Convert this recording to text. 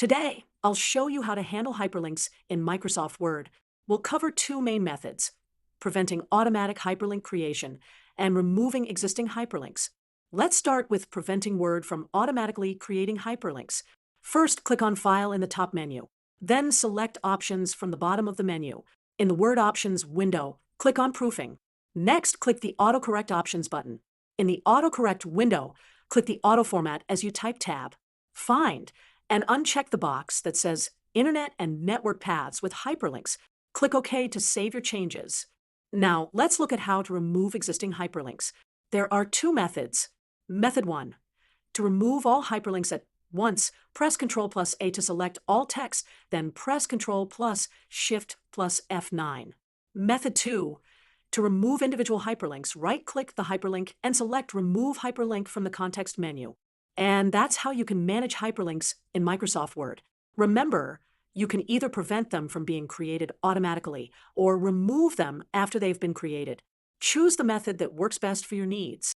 Today, I'll show you how to handle hyperlinks in Microsoft Word. We'll cover two main methods: preventing automatic hyperlink creation and removing existing hyperlinks. Let's start with preventing Word from automatically creating hyperlinks. First, click on File in the top menu. Then select Options from the bottom of the menu. In the Word Options window, click on Proofing. Next, click the AutoCorrect Options button. In the AutoCorrect window, click the AutoFormat as you type Tab. Find and uncheck the box that says Internet and Network Paths with Hyperlinks. Click OK to save your changes. Now, let's look at how to remove existing hyperlinks. There are two methods. Method 1. To remove all hyperlinks at once, press Ctrl+A to select all text, then press Ctrl+Shift+F9. Method 2. To remove individual hyperlinks, right-click the hyperlink and select Remove Hyperlink from the context menu. And that's how you can manage hyperlinks in Microsoft Word. Remember, you can either prevent them from being created automatically or remove them after they've been created. Choose the method that works best for your needs.